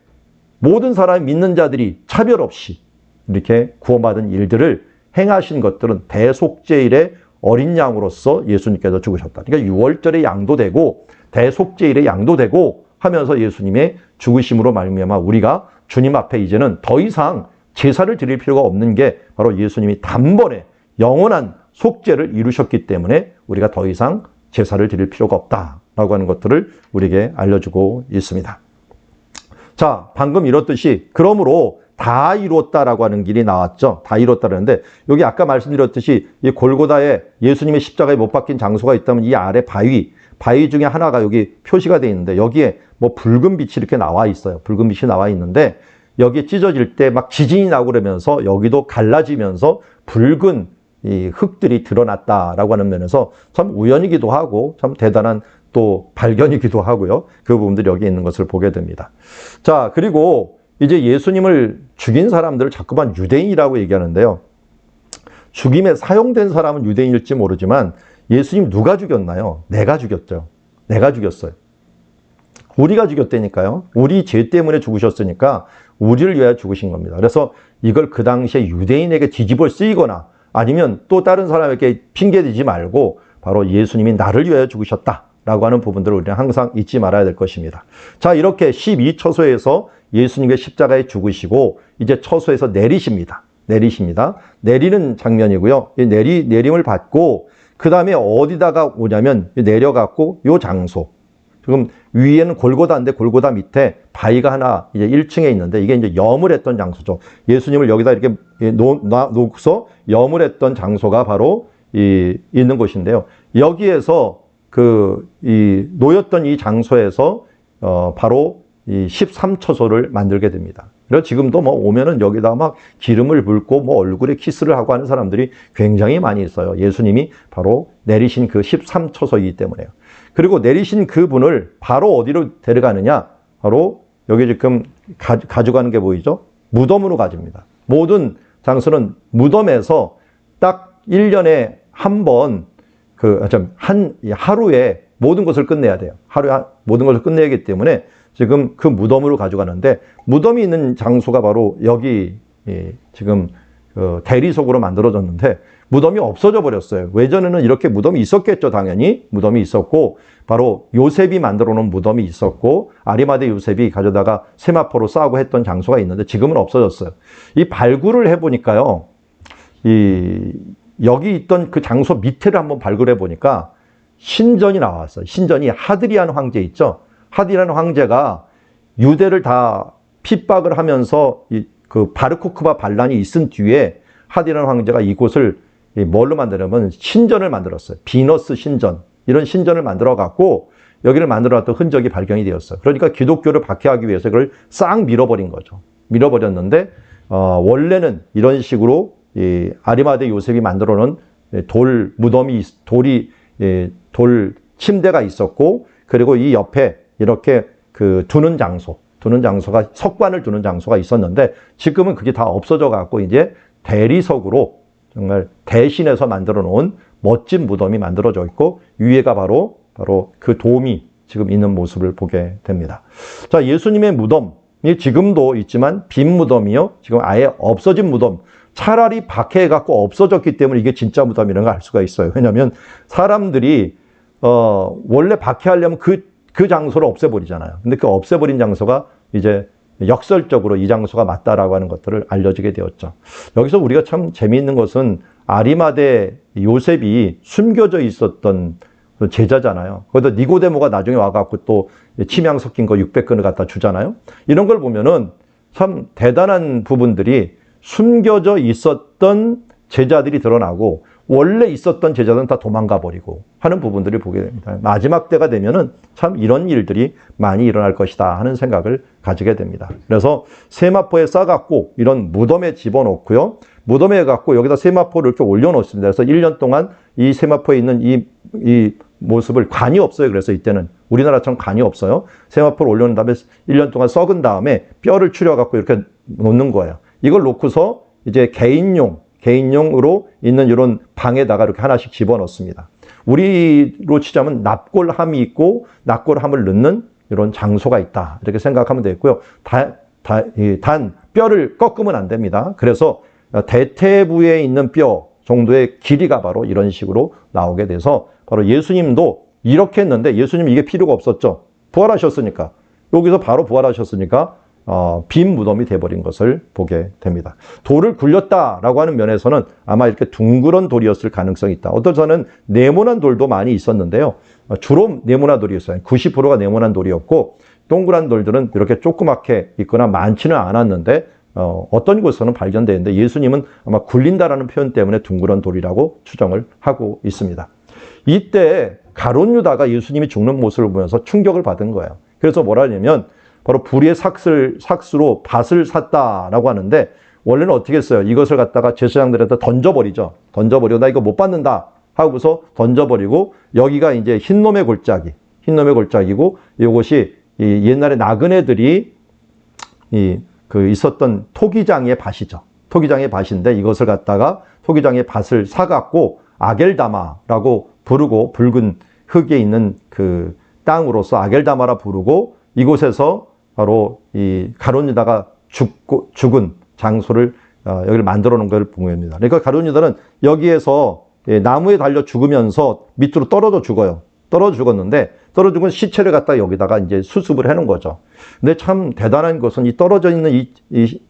모든 사람이 믿는 자들이 차별 없이 이렇게 구원받은 일들을 행하신 것들은 대속죄일의 어린 양으로서 예수님께서 죽으셨다. 그러니까 유월절의 양도 되고 대속죄일의 양도 되고 하면서 예수님의 죽으심으로 말미암아 우리가 주님 앞에 이제는 더 이상 제사를 드릴 필요가 없는 게 바로 예수님이 단번에 영원한 속죄를 이루셨기 때문에 우리가 더 이상 제사를 드릴 필요가 없다라고 하는 것들을 우리에게 알려주고 있습니다. 자, 방금 이렇듯이 그러므로 다 이루었다라고 하는 길이 나왔죠. 다 이루었다라는데 여기 아까 말씀드렸듯이 이 골고다에 예수님의 십자가에 못 박힌 장소가 있다면 이 아래 바위 중에 하나가 여기 표시가 되어 있는데 여기에 뭐 붉은 빛이 이렇게 나와 있어요. 붉은 빛이 나와 있는데 여기에 찢어질 때 막 지진이 나고 그러면서 여기도 갈라지면서 붉은 이 흙들이 드러났다라고 하는 면에서 참 우연이기도 하고 참 대단한 또 발견이기도 하고요. 그 부분들이 여기 있는 것을 보게 됩니다. 자, 그리고 이제 예수님을 죽인 사람들을 자꾸만 유대인이라고 얘기하는데요. 죽임에 사용된 사람은 유대인일지 모르지만 예수님 누가 죽였나요? 내가 죽였죠. 내가 죽였어요. 우리가 죽였다니까요. 우리 죄 때문에 죽으셨으니까 우리를 위하여 죽으신 겁니다. 그래서 이걸 그 당시에 유대인에게 뒤집어 쓰이거나 아니면 또 다른 사람에게 핑계대지 말고 바로 예수님이 나를 위하여 죽으셨다라고 하는 부분들을 우리는 항상 잊지 말아야 될 것입니다. 자, 이렇게 12처소에서 예수님의 십자가에 죽으시고 이제 처소에서 내리십니다. 내리는 장면이고요. 이 내림을 받고 그 다음에 어디다가 오냐면 내려갖고 요 장소. 지금 위에는 골고다인데 골고다 밑에 바위가 하나 이제 1층에 있는데 이게 이제 염을 했던 장소죠. 예수님을 여기다 이렇게 놓고서 염을 했던 장소가 바로 있는 곳인데요. 여기에서 놓였던 이 장소에서 바로 이 13처소를 만들게 됩니다. 그래서 지금도 뭐 오면은 여기다 막 기름을 붓고 뭐 얼굴에 키스를 하고 하는 사람들이 굉장히 많이 있어요. 예수님이 바로 내리신 그 13처소이기 때문에요. 그리고 내리신 그 분을 바로 어디로 데려가느냐? 바로 여기 지금 가져가는 게 보이죠? 무덤으로 가집니다. 모든 장소는 무덤에서 딱 1년에 한 번, 하루에 모든 것을 끝내야 돼요. 하루에 모든 것을 끝내야 하기 때문에 지금 그 무덤으로 가져가는데 무덤이 있는 장소가 바로 여기 지금 대리석으로 만들어졌는데 무덤이 없어져 버렸어요. 예전에는 이렇게 무덤이 있었겠죠. 당연히 무덤이 있었고 바로 요셉이 만들어 놓은 무덤이 있었고 아리마대 요셉이 가져다가 세마포로 싸고 했던 장소가 있는데 지금은 없어졌어요. 이 발굴을 해보니까요. 여기 있던 그 장소 밑에를 한번 발굴해 보니까 신전이 나왔어요. 신전이 하드리안 황제 있죠. 하드리안 황제가 유대를 다 핍박을 하면서 그 바르코크바 반란이 있은 뒤에 하드리안 황제가 이곳을 뭘로 만드냐면 신전을 만들었어요. 비너스 신전. 이런 신전을 만들어 갖고 여기를 만들어 놨던 흔적이 발견이 되었어요. 그러니까 기독교를 박해하기 위해서 그걸 싹 밀어버린 거죠. 밀어버렸는데 원래는 이런 식으로 아리마대 요셉이 만들어 놓은 돌 무덤이 돌 침대가 있었고 그리고 이 옆에 이렇게 그 두는 장소가 석관을 두는 장소가 있었는데 지금은 그게 다 없어져 갖고 이제 대리석으로 정말 대신해서 만들어 놓은 멋진 무덤이 만들어져 있고 위에가 바로 그 돔이 지금 있는 모습을 보게 됩니다. 자, 예수님의 무덤이 지금도 있지만 빈 무덤이요. 지금 아예 없어진 무덤. 차라리 박해해 갖고 없어졌기 때문에 이게 진짜 무덤이라는 걸 알 수가 있어요. 왜냐하면 사람들이 원래 박해하려면 그 장소를 없애버리잖아요. 근데 그 없애버린 장소가 이제 역설적으로 이 장소가 맞다라고 하는 것들을 알려지게 되었죠. 여기서 우리가 참 재미있는 것은 아리마대 요셉이 숨겨져 있었던 제자잖아요. 거기다 니고데모가 나중에 와갖고 또 침향 섞인 거 600근을 갖다 주잖아요. 이런 걸 보면은 참 대단한 부분들이 숨겨져 있었던 제자들이 드러나고 원래 있었던 제자들은 다 도망가 버리고 하는 부분들을 보게 됩니다. 마지막 때가 되면은 참 이런 일들이 많이 일어날 것이다 하는 생각을 가지게 됩니다. 그래서 세마포에 싸갖고 이런 무덤에 집어넣고요. 무덤에 갖고 여기다 세마포를 이렇게 올려놓습니다. 그래서 1년 동안 이 세마포에 있는 이 모습을 관이 없어요. 그래서 이때는 우리나라처럼 관이 없어요. 세마포를 올려놓은 다음에 1년 동안 썩은 다음에 뼈를 추려갖고 이렇게 놓는 거예요. 이걸 놓고서 이제 개인용으로 있는 이런 방에다가 이렇게 하나씩 집어넣습니다. 우리로 치자면 납골함이 있고 납골함을 넣는 이런 장소가 있다. 이렇게 생각하면 되겠고요. 단 뼈를 꺾으면 안 됩니다. 그래서 대퇴부에 있는 뼈 정도의 길이가 바로 이런 식으로 나오게 돼서 바로 예수님도 이렇게 했는데 예수님 이게 필요가 없었죠. 부활하셨으니까. 여기서 바로 부활하셨으니까 빈 무덤이 돼버린 것을 보게 됩니다. 돌을 굴렸다라고 하는 면에서는 아마 이렇게 둥그런 돌이었을 가능성이 있다. 어떤 저는 네모난 돌도 많이 있었는데요. 주로 네모난 돌이었어요. 90%가 네모난 돌이었고 동그란 돌들은 이렇게 조그맣게 있거나 많지는 않았는데 어떤 곳에서는 발견되는데 예수님은 아마 굴린다라는 표현 때문에 둥그런 돌이라고 추정을 하고 있습니다. 이때 가룟 유다가 예수님이 죽는 모습을 보면서 충격을 받은 거예요. 그래서 뭐라 하냐면 바로 불의의 삭수로 밭을 샀다라고 하는데 원래는 어떻게 했어요? 이것을 갖다가 제사장들한테 던져버리죠. 던져버리고 나 이거 못 받는다 하고서 던져버리고 여기가 이제 흰놈의 골짜기고 이것이 옛날에 나그네들이 있었던 토기장의 밭이죠. 토기장의 밭인데 이것을 갖다가 토기장의 밭을 사갖고 아겔다마라고 부르고 붉은 흙에 있는 그 땅으로서 아겔다마라 부르고 이곳에서 바로 이 가룟 유다가 죽은 장소를 여기를 만들어 놓은 걸 보입니다. 그러니까 가룟 유다는 여기에서 나무에 달려 죽으면서 밑으로 떨어져 죽어요. 떨어져 죽었는데 떨어져 죽은 시체를 갖다 여기다가 이제 수습을 해놓은 거죠. 근데 참 대단한 것은 이 떨어져 있는 이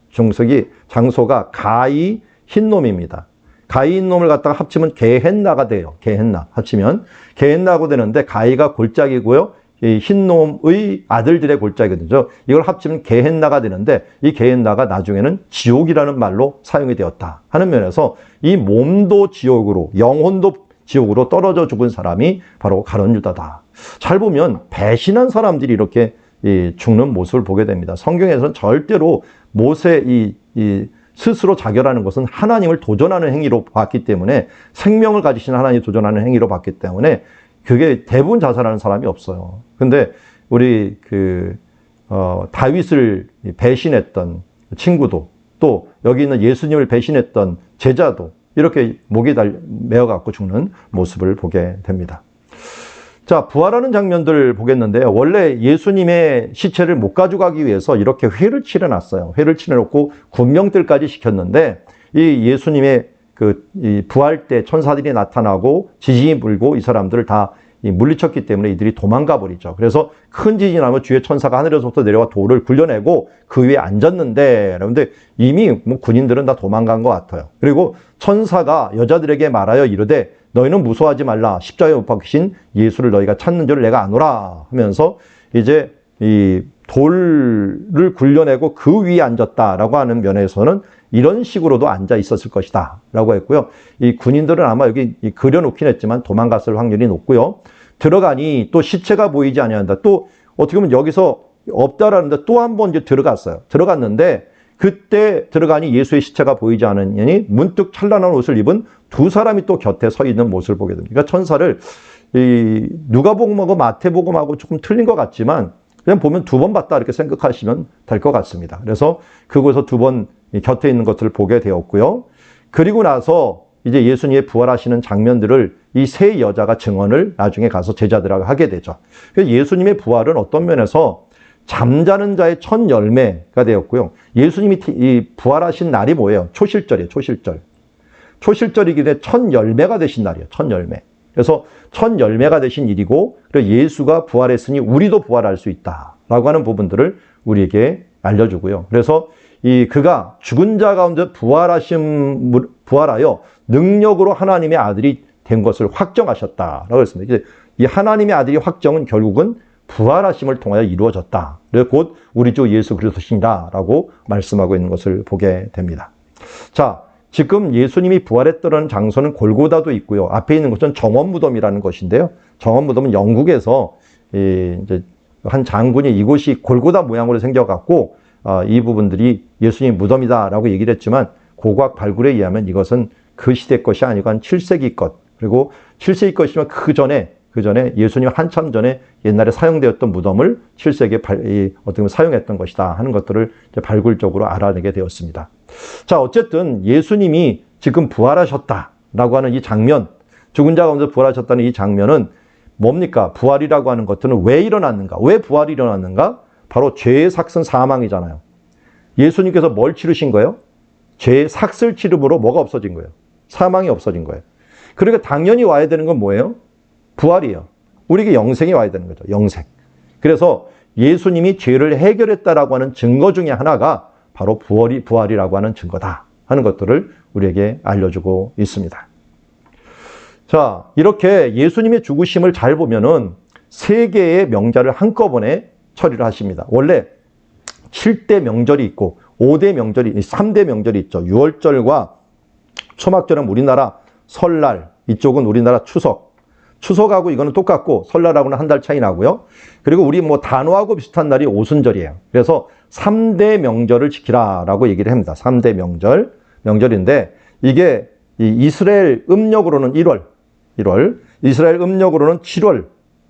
장소가 가이 흰놈입니다. 가이 흰놈을 갖다가 합치면 게헨나가 돼요. 게헨나 합치면 게헨나고 되는데 가이가 골짜기고요. 이 흰놈의 아들들의 골짜기거든요. 이걸 합치면 게헨나가 되는데 이 게헨나가 나중에는 지옥이라는 말로 사용이 되었다 하는 면에서 이 몸도 지옥으로 영혼도 지옥으로 떨어져 죽은 사람이 바로 가룟 유다다. 잘 보면 배신한 사람들이 이렇게 죽는 모습을 보게 됩니다. 성경에서는 절대로 모세 스스로 자결하는 것은 하나님을 도전하는 행위로 봤기 때문에 생명을 가지신 하나님을 도전하는 행위로 봤기 때문에 그게 대부분 자살하는 사람이 없어요. 근데 우리 다윗을 배신했던 친구도 또 여기 있는 예수님을 배신했던 제자도 이렇게 목에 매어 갖고 죽는 모습을 보게 됩니다. 자, 부활하는 장면들 보겠는데요. 원래 예수님의 시체를 못 가져가기 위해서 이렇게 회를 치러놨어요. 회를 치러놓고 군명들까지 시켰는데 이 예수님의 이 부활 때 천사들이 나타나고 지진이 불고 이 사람들을 다 물리쳤기 때문에 이들이 도망가 버리죠. 그래서 큰 지진이 나면 주의 천사가 하늘에서부터 내려와 돌을 굴려내고 그 위에 앉았는데, 그런데 이미 뭐 군인들은 다 도망간 것 같아요. 그리고 천사가 여자들에게 말하여 이르되 너희는 무서워하지 말라. 십자가에 못 박히신 예수를 너희가 찾는 줄 내가 아노라 하면서 이제 이 돌을 굴려내고 그 위에 앉았다라고 하는 면에서는 이런 식으로도 앉아 있었을 것이다 라고 했고요. 이 군인들은 아마 여기 그려놓긴 했지만 도망갔을 확률이 높고요. 들어가니 또 시체가 보이지 아니한다. 또 어떻게 보면 여기서 없다라는데 또 한 번 이제 들어갔어요. 들어갔는데 그때 들어가니 예수의 시체가 보이지 않으니 문득 찬란한 옷을 입은 두 사람이 또 곁에 서 있는 모습을 보게 됩니다. 그러니까 천사를 이 누가복음하고 마태복음하고 조금 틀린 것 같지만 그냥 보면 두 번 봤다 이렇게 생각하시면 될 것 같습니다. 그래서 그곳에서 두 번 곁에 있는 것을 보게 되었고요. 그리고 나서 이제 예수님의 부활하시는 장면들을 이 세 여자가 증언을 나중에 가서 제자들하고 하게 되죠. 그래서 예수님의 부활은 어떤 면에서 잠자는 자의 첫 열매가 되었고요. 예수님이 이 부활하신 날이 뭐예요? 초실절이에요. 초실절. 초실절이기 때문에 첫 열매가 되신 날이에요. 첫 열매. 그래서 첫 열매가 되신 일이고, 그리고 예수가 부활했으니 우리도 부활할 수 있다라고 하는 부분들을 우리에게 알려주고요. 그래서 그가 죽은 자 가운데 부활하여 능력으로 하나님의 아들이 된 것을 확정하셨다라고 했습니다. 이 하나님의 아들이 확정은 결국은 부활하심을 통하여 이루어졌다. 그래서 곧 우리 주 예수 그리스도시니라라고 말씀하고 있는 것을 보게 됩니다. 자, 지금 예수님이 부활했던 장소는 골고다도 있고요. 앞에 있는 것은 정원무덤이라는 것인데요. 정원무덤은 영국에서 이제 한 장군이 이곳이 골고다 모양으로 생겨갖고 이 부분들이 예수님 무덤이다라고 얘기를 했지만 고고학 발굴에 의하면 이것은 그 시대 것이 아니고 한 7세기 것, 그리고 7세기 것이면 그 전에 예수님 한참 전에 옛날에 사용되었던 무덤을 7세기에 어떻게 보면 사용했던 것이다 하는 것들을 이제 발굴적으로 알아내게 되었습니다. 자, 어쨌든 예수님이 지금 부활하셨다라고 하는 이 장면, 죽은 자 가운데 부활하셨다는 이 장면은 뭡니까? 부활이라고 하는 것들은 왜 일어났는가? 왜 부활이 일어났는가? 바로 죄의 삭은 사망이잖아요. 예수님께서 뭘 치르신 거예요? 죄의 삭을 치름으로 뭐가 없어진 거예요? 사망이 없어진 거예요. 그러니까 당연히 와야 되는 건 뭐예요? 부활이에요. 우리에게 영생이 와야 되는 거죠. 영생. 그래서 예수님이 죄를 해결했다라고 하는 증거 중에 하나가 바로 부활이라고 하는 증거다 하는 것들을 우리에게 알려주고 있습니다. 자, 이렇게 예수님의 죽으심을 잘 보면은 세 개의 명절을 한꺼번에 처리를 하십니다. 원래 7대 명절이 있고 5대 명절이, 3대 명절이 있죠. 6월절과 초막절은 우리나라 설날, 이쪽은 우리나라 추석. 추석하고 이거는 똑같고 설날하고는 한 달 차이 나고요. 그리고 우리 뭐 단오하고 비슷한 날이 오순절이에요. 그래서 3대 명절을 지키라라고 얘기를 합니다. 3대 명절인데 이게 이 이스라엘 음력으로는 1월, 이스라엘 음력으로는 7월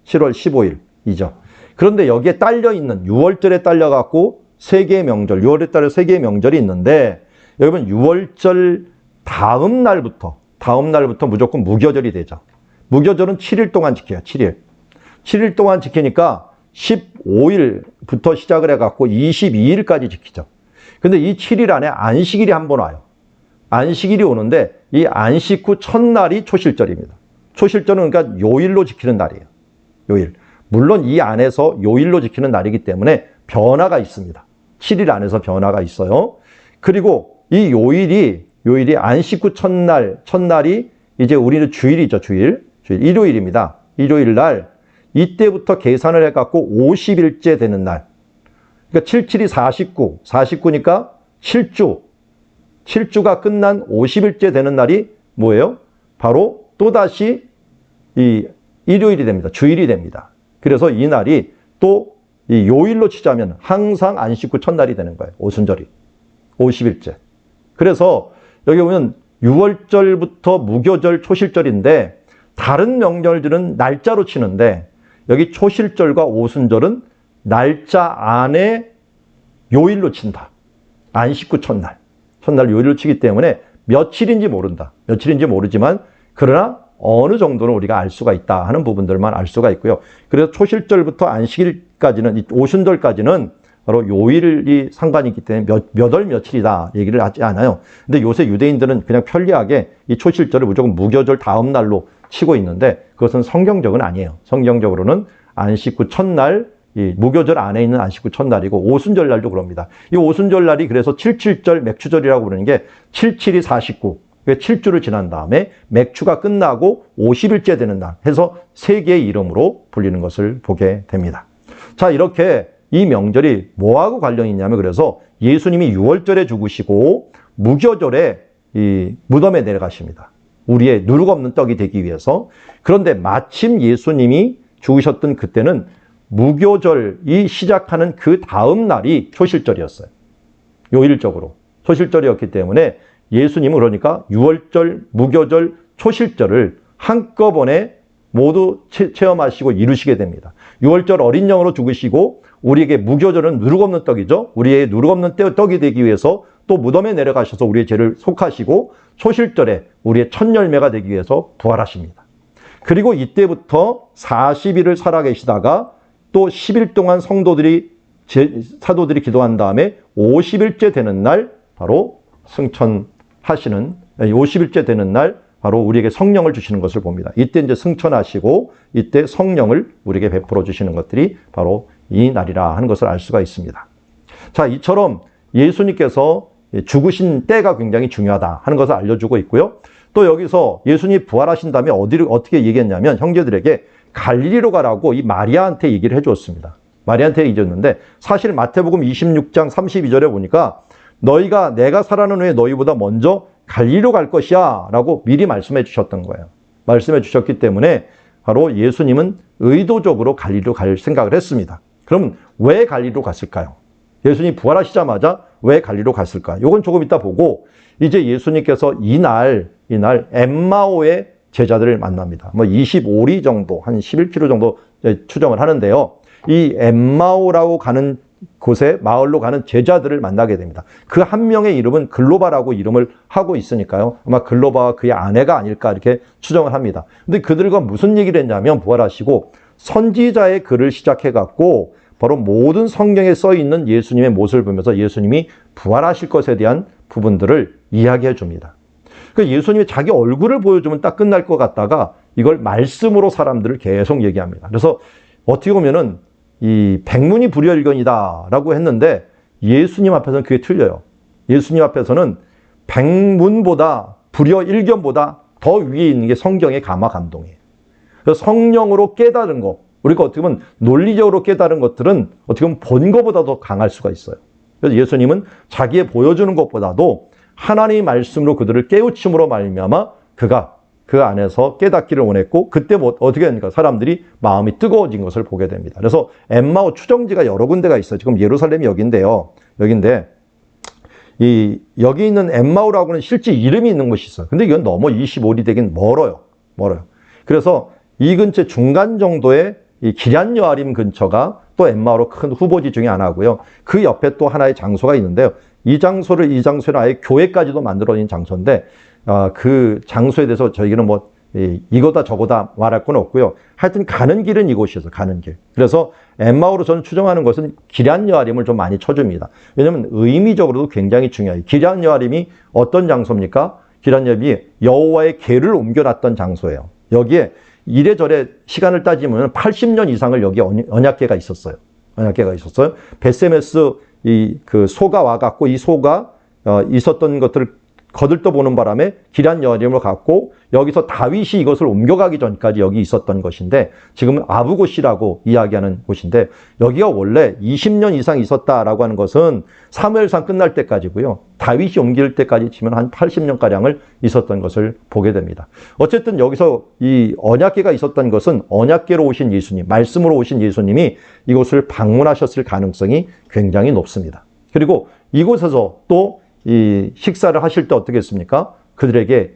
15일이죠. 그런데 여기에 딸려 있는 6월절에 딸려 갖고 세 개의 명절, 6월에 따라 세 개의 명절이 있는데 여러분 6월절 다음 날부터 무조건 무교절이 되죠. 무교절은 7일 동안 지켜요. 7일 동안 지키니까 15일부터 시작을 해갖고 22일까지 지키죠. 근데 이 7일 안에 안식일이 한 번 와요. 안식일이 오는데 이 안식 후 첫날이 초실절입니다. 초실절은 그러니까 요일로 지키는 날이에요. 요일. 물론 이 안에서 요일로 지키는 날이기 때문에 변화가 있습니다. 7일 안에서 변화가 있어요. 그리고 이 요일이 안식 후 첫날이 이제 우리는 주일이죠. 주일. 일요일입니다. 일요일 날 이때부터 계산을 해갖고 50일째 되는 날. 그러니까 77이 49니까 7주가 끝난 50일째 되는 날이 뭐예요? 바로 또다시 이 일요일이 됩니다. 주일이 됩니다. 그래서 이 날이 또 이 요일로 치자면 항상 안식 후 첫날이 되는 거예요. 오순절이. 50일째. 그래서 여기 보면 6월절부터 무교절, 초실절인데 다른 명절들은 날짜로 치는데 여기 초실절과 오순절은 날짜 안에 요일로 친다. 안식 후 첫날 요일로 치기 때문에 며칠인지 모른다. 며칠인지 모르지만 그러나 어느 정도는 우리가 알 수가 있다 하는 부분들만 알 수가 있고요. 그래서 초실절부터 안식일까지는, 오순절까지는 바로 요일이 상관이 있기 때문에 몇 월 며칠이다 얘기를 하지 않아요. 근데 요새 유대인들은 그냥 편리하게 이 초실절을 무조건 무교절 다음 날로 치고 있는데 그것은 성경적은 아니에요. 성경적으로는 안식 후 첫날, 이 무교절 안에 있는 안식 후 첫날이고 오순절 날도 그럽니다. 이 오순절 날이 그래서 77절 맥추절이라고 부르는 게 77이 49, 7주를 지난 다음에 맥추가 끝나고 50일째 되는 날 해서 세 개의 이름으로 불리는 것을 보게 됩니다. 자, 이렇게 이 명절이 뭐하고 관련이 있냐면 그래서 예수님이 6월절에 죽으시고 무교절에 이 무덤에 내려가십니다. 우리의 누룩 없는 떡이 되기 위해서. 그런데 마침 예수님이 죽으셨던 그때는 무교절이 시작하는 그 다음 날이 초실절이었어요. 요일적으로. 초실절이었기 때문에 예수님은 그러니까 6월절, 무교절, 초실절을 한꺼번에 모두 체험하시고 이루시게 됩니다. 6월절 어린 양으로 죽으시고 우리에게 무교절은 누룩 없는 떡이죠. 우리의 누룩 없는 떡이 되기 위해서 또 무덤에 내려가셔서 우리의 죄를 속하시고 초실절에 우리의 첫 열매가 되기 위해서 부활하십니다. 그리고 이때부터 40일을 살아계시다가 또 10일 동안 사도들이 기도한 다음에 50일째 되는 날 바로 승천하시는 50일째 되는 날 바로 우리에게 성령을 주시는 것을 봅니다. 이때 이제 승천하시고 이때 성령을 우리에게 베풀어 주시는 것들이 바로 이 날이라 하는 것을 알 수가 있습니다. 자, 이처럼 예수님께서 죽으신 때가 굉장히 중요하다 하는 것을 알려주고 있고요. 또 여기서 예수님이 부활하신 다음에 어떻게 얘기했냐면 형제들에게 갈릴리로 가라고 이 마리아한테 얘기를 해주었습니다. 마리아한테 얘기했는데 사실 마태복음 26장 32절에 보니까 너희가 내가 살아난 후에 너희보다 먼저 갈릴리로 갈 것이야 라고 미리 말씀해 주셨던 거예요. 말씀해 주셨기 때문에 바로 예수님은 의도적으로 갈릴리로 갈 생각을 했습니다. 그럼 왜 갈릴리로 갔을까요? 예수님이 부활하시자마자 왜 갈릴리로 갔을까? 이건 조금 이따 보고 이제 예수님께서 이날 엠마오의 제자들을 만납니다. 25리 정도, 한 11km 정도 추정을 하는데요. 이 엠마오라고 가는 곳에 마을로 가는 제자들을 만나게 됩니다. 그 한 명의 이름은 글로바라고 이름을 하고 있으니까요. 아마 글로바와 그의 아내가 아닐까 이렇게 추정을 합니다. 근데 그들과 무슨 얘기를 했냐면 부활하시고 선지자의 글을 시작해갖고 바로 모든 성경에 써 있는 예수님의 모습을 보면서 예수님이 부활하실 것에 대한 부분들을 이야기해 줍니다. 그 예수님이 자기 얼굴을 보여주면 딱 끝날 것 같다가 이걸 말씀으로 사람들을 계속 얘기합니다. 그래서 어떻게 보면은 이 백문이 불여일견이다라고 했는데 예수님 앞에서는 그게 틀려요. 예수님 앞에서는 백문보다 불여일견보다 더 위에 있는 게 성경의 감화 감동이에요. 그래서 성령으로 깨달은 것, 우리가 어떻게 보면 논리적으로 깨달은 것들은 어떻게 보면 본 것보다 더 강할 수가 있어요. 그래서 예수님은 자기의 보여주는 것보다도 하나님의 말씀으로 그들을 깨우침으로 말미암아 그가 그 안에서 깨닫기를 원했고 그때 어떻게 합니까? 사람들이 마음이 뜨거워진 것을 보게 됩니다. 그래서 엠마오 추정지가 여러 군데가 있어요. 지금 예루살렘이 여기인데 여기 있는 엠마오라고는 실제 이름이 있는 곳이 있어요. 근데 이건 너무 25리 되긴 멀어요. 그래서 이 근처 중간 정도의 이 기럇 여아림 근처가 또 엠마오로 큰 후보지 중에 하나고요. 그 옆에 또 하나의 장소가 있는데요. 이 장소를 아예 교회까지도 만들어진 장소인데 그 장소에 대해서 저희는 이거다 저거다 말할 건 없고요. 하여튼 가는 길은 이곳이어서 가는 길. 그래서 엠마오로 저는 추정하는 것은 기럇 여아림을 좀 많이 쳐줍니다. 왜냐하면 의미적으로도 굉장히 중요해요. 기럇 여아림이 어떤 장소입니까? 기럇 여아림이 여호와의 궤를 옮겨놨던 장소예요. 여기에 이래저래 시간을 따지면 80년 이상을 여기에 언약궤가 있었어요. 베세메스 그 소가 와갖고 이 소가 있었던 것들을 거들떠 보는 바람에 기럇 여아림으로 갔고 여기서 다윗이 이것을 옮겨가기 전까지 여기 있었던 것인데 지금은 아부곳이라고 이야기하는 곳인데 여기가 원래 20년 이상 있었다라고 하는 것은 사무엘상 끝날 때까지고요. 다윗이 옮길 때까지 치면 한 80년가량을 있었던 것을 보게 됩니다. 어쨌든 여기서 이 언약궤가 있었던 것은 언약궤로 오신 예수님, 말씀으로 오신 예수님이 이곳을 방문하셨을 가능성이 굉장히 높습니다. 그리고 이곳에서 또 이 식사를 하실 때 어떻게 했습니까? 그들에게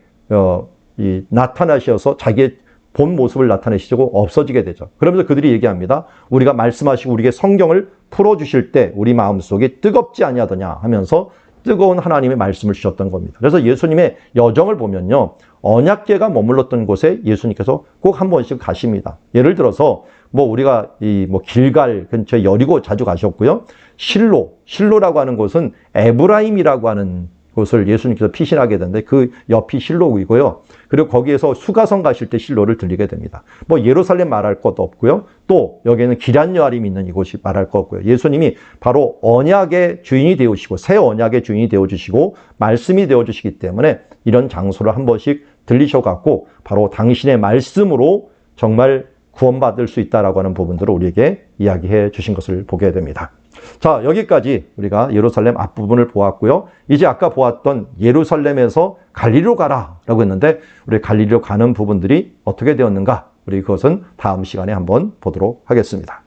나타나셔서 자기의 본 모습을 나타내시고 없어지게 되죠. 그러면서 그들이 얘기합니다. 우리가 말씀하시고 우리에게 성경을 풀어주실 때 우리 마음속에 뜨겁지 아니하더냐 하면서 뜨거운 하나님의 말씀을 주셨던 겁니다. 그래서 예수님의 여정을 보면요. 언약궤가 머물렀던 곳에 예수님께서 꼭 한 번씩 가십니다. 예를 들어서 뭐 우리가 이 뭐 길갈 근처 여리고 자주 가셨고요. 실로라고 하는 곳은 에브라임이라고 하는 곳을 예수님께서 피신하게 되는데 그 옆이 실로이고요. 그리고 거기에서 수가성 가실 때 실로를 들리게 됩니다. 뭐 예루살렘 말할 것도 없고요. 또 여기에는 기럇 여아림이 있는 이곳이 말할 것 없고요. 예수님이 바로 언약의 주인이 되어주시고 새 언약의 주인이 되어주시고 말씀이 되어주시기 때문에 이런 장소를 한 번씩 들리셔갖고 바로 당신의 말씀으로 정말 구원받을 수 있다라고 하는 부분들을 우리에게 이야기해 주신 것을 보게 됩니다. 자, 여기까지 우리가 예루살렘 앞부분을 보았고요. 이제 아까 보았던 예루살렘에서 갈릴리로 가라라고 했는데 우리 갈릴리로 가는 부분들이 어떻게 되었는가? 우리 그것은 다음 시간에 한번 보도록 하겠습니다.